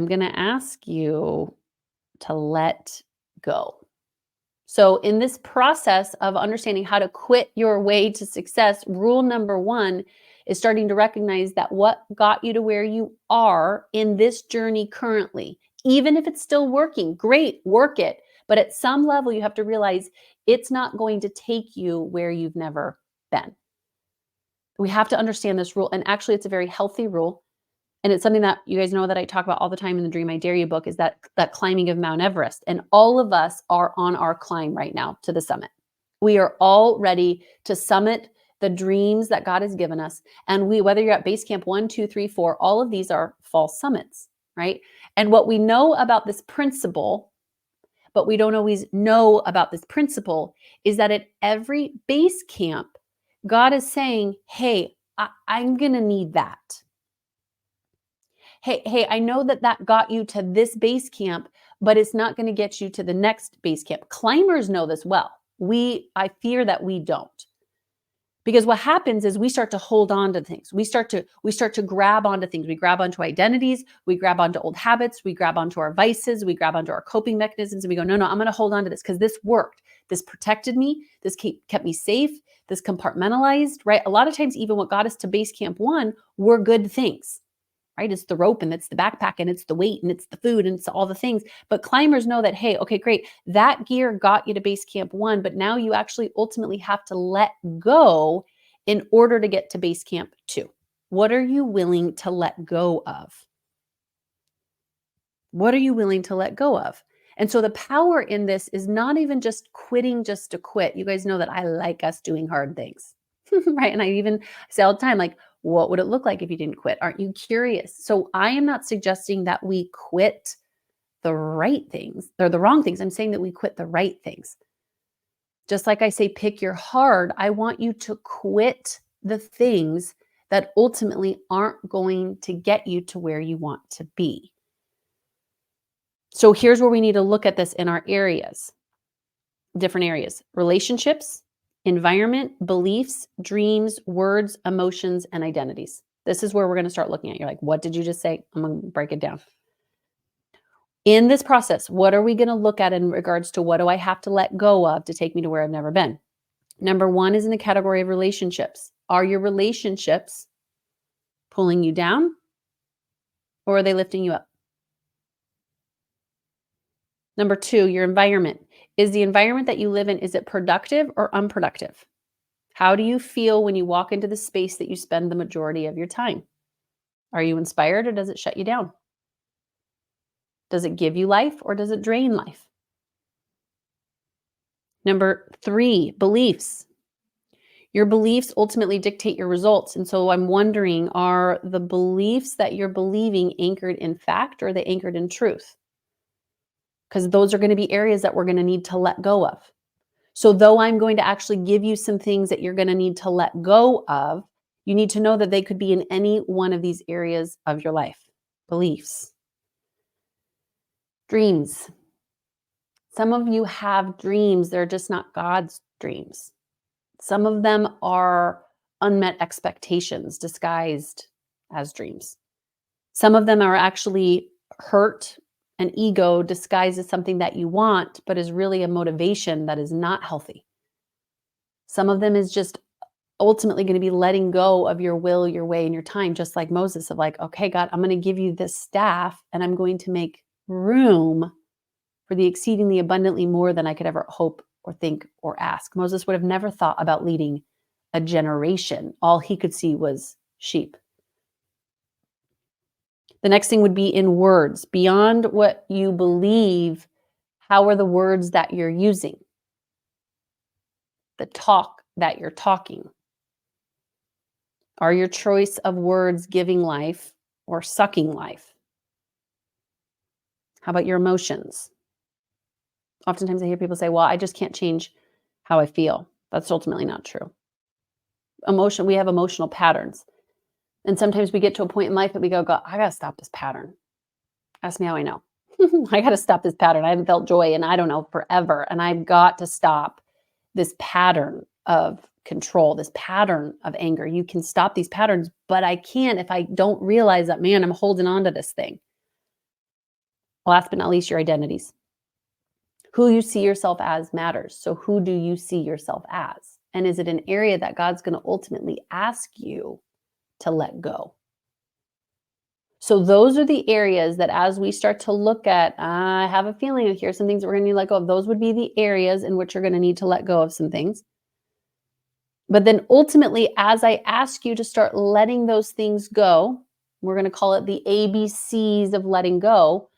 I'm going to ask you to let go. So, in this process of understanding how to quit your way to success, rule number one is starting to recognize that what got you to where you are in this journey currently, even if it's still working, great, work it. But at some level, you have to realize it's not going to take you where you've never been. We have to understand this rule. And actually, it's a very healthy rule. And it's something that you guys know that I talk about all the time in the Dream I Dare You book is that climbing of Mount Everest. And all of us are on our climb right now to the summit. We are all ready to summit the dreams that God has given us. And whether you're at base camp 1, 2, 3, 4, all of these are false summits, right? And what we know about this principle, but we don't always know about this principle, is that at every base camp, God is saying, hey, I'm going to need that. Hey, I know that got you to this base camp, but it's not going to get you to the next base camp. Climbers know this well. I fear that we don't. Because what happens is we start to hold on to things. We start to grab onto things. We grab onto identities, we grab onto old habits, we grab onto our vices, we grab onto our coping mechanisms, and we go, no, I'm going to hold on to this because this worked. This protected me. This kept me safe. This compartmentalized, right? A lot of times, even what got us to base camp 1 were good things. Right? It's the rope and it's the backpack and it's the weight and it's the food and it's all the things. But climbers know that, hey, okay, great. That gear got you to base camp 1, but now you actually ultimately have to let go in order to get to base camp 2. What are you willing to let go of? What are you willing to let go of? And so the power in this is not even just quitting just to quit. You guys know that I like us doing hard things, right? And I even say all the time, like, what would it look like if you didn't quit? Aren't you curious? So I am not suggesting that we quit the right things or the wrong things. I'm saying that we quit the right things. Just like I say, pick your hard, I want you to quit the things that ultimately aren't going to get you to where you want to be. So here's where we need to look at this in our areas, different areas: relationships, environment, beliefs, dreams, words, emotions, and identities. This is where we're going to start looking at. You're like, what did you just say? I'm going to break it down. In this process, what are we going to look at in regards to what do I have to let go of to take me to where I've never been? Number 1 is in the category of relationships. Are your relationships pulling you down or are they lifting you up? Number 2, your environment. Is the environment that you live in, is it productive or unproductive? How do you feel when you walk into the space that you spend the majority of your time? Are you inspired or does it shut you down? Does it give you life or does it drain life? Number 3, beliefs. Your beliefs ultimately dictate your results. And so I'm wondering, are the beliefs that you're believing anchored in fact or are they anchored in truth? Because those are going to be areas that we're going to need to let go of. So though I'm going to actually give you some things that you're going to need to let go of, you need to know that they could be in any one of these areas of your life. Beliefs. Dreams. Some of you have dreams. They're just not God's dreams. Some of them are unmet expectations disguised as dreams. Some of them are actually hurt and ego disguised as something that you want, but is really a motivation that is not healthy. Some of them is just ultimately going to be letting go of your will, your way, and your time, just like Moses, of like, okay, God, I'm going to give you this staff and I'm going to make room for the exceedingly abundantly more than I could ever hope or think or ask. Moses would have never thought about leading a generation. All he could see was sheep. The next thing would be in words. Beyond what you believe, how are the words that you're using? The talk that you're talking. Are your choice of words giving life or sucking life? How about your emotions? Oftentimes I hear people say, well, I just can't change how I feel. That's ultimately not true. We have emotional patterns. And sometimes we get to a point in life that we go, God, I got to stop this pattern. Ask me how I know. I got to stop this pattern. I haven't felt joy in, I don't know, forever. And I've got to stop this pattern of control, this pattern of anger. You can stop these patterns, but I can't if I don't realize that, man, I'm holding on to this thing. Last but not least, your identities. Who you see yourself as matters. So, who do you see yourself as? And is it an area that God's going to ultimately ask you to let go? So, those are the areas that as we start to look at, I have a feeling here's some things that we're going to need to let go of. Those would be the areas in which you're going to need to let go of some things. But then ultimately, as I ask you to start letting those things go, we're going to call it the ABCs of letting go.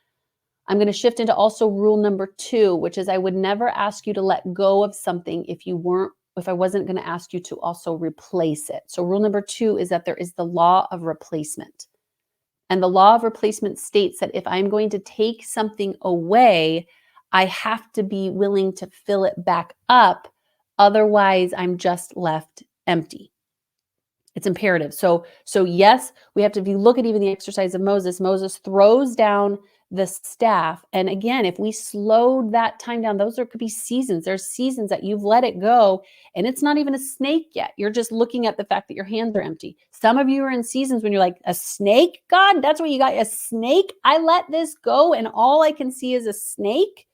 I'm going to shift into also rule number 2, which is I would never ask you to let go of something if I wasn't going to ask you to also replace it. So rule number 2 is that there is the law of replacement. And the law of replacement states that if I'm going to take something away, I have to be willing to fill it back up. Otherwise, I'm just left empty. It's imperative. So yes, we have to, if you look at even the exercise of Moses throws down the staff. And again, if we slowed that time down, there could be seasons. There's seasons that you've let it go and it's not even a snake yet. You're just looking at the fact that your hands are empty. Some of you are in seasons when you're like, a snake? God, that's what you got? A snake? I let this go and all I can see is a snake?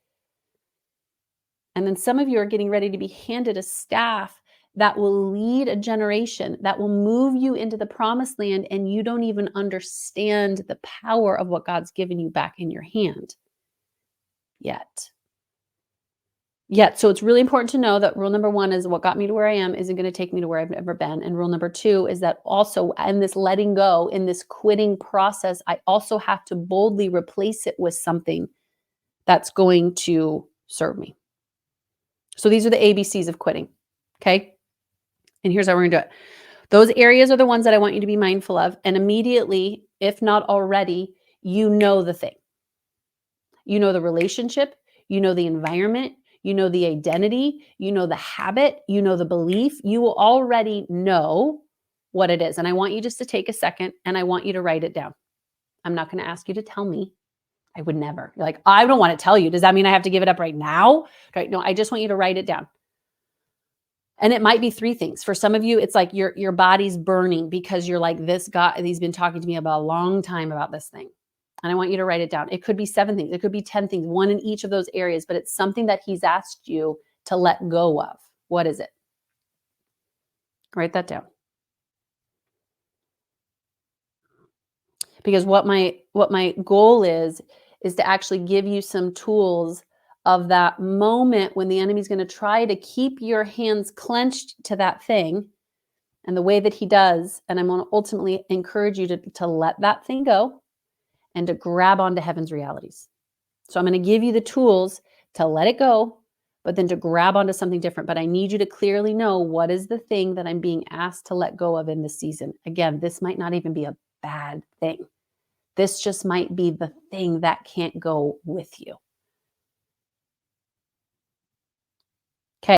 And then some of you are getting ready to be handed a staff that will lead a generation, that will move you into the promised land, and you don't even understand the power of what God's given you back in your hand yet. So it's really important to know that rule number 1 is what got me to where I am isn't going to take me to where I've never been. And rule number 2 is that also in this letting go, in this quitting process, I also have to boldly replace it with something that's going to serve me. So these are the ABCs of quitting. Okay. And here's how we're going to do it. Those areas are the ones that I want you to be mindful of. And immediately, if not already, you know the thing. You know the relationship. You know the environment. You know the identity. You know the habit. You know the belief. You will already know what it is. And I want you just to take a second and I want you to write it down. I'm not going to ask you to tell me. I would never. You're like, I don't want to tell you. Does that mean I have to give it up right now? Okay, no, I just want you to write it down. And it might be 3 things. For some of you, it's like your body's burning because you're like, this guy, he's been talking to me about a long time about this thing. And I want you to write it down. It could be 7 things. It could be 10 things, one in each of those areas, but it's something that he's asked you to let go of. What is it? Write that down. Because what my goal is to actually give you some tools of that moment when the enemy's going to try to keep your hands clenched to that thing. And the way that he does, and I'm going to ultimately encourage you to let that thing go and to grab onto heaven's realities. So I'm going to give you the tools to let it go, but then to grab onto something different. But I need you to clearly know what is the thing that I'm being asked to let go of in this season. Again, this might not even be a bad thing. This just might be the thing that can't go with you.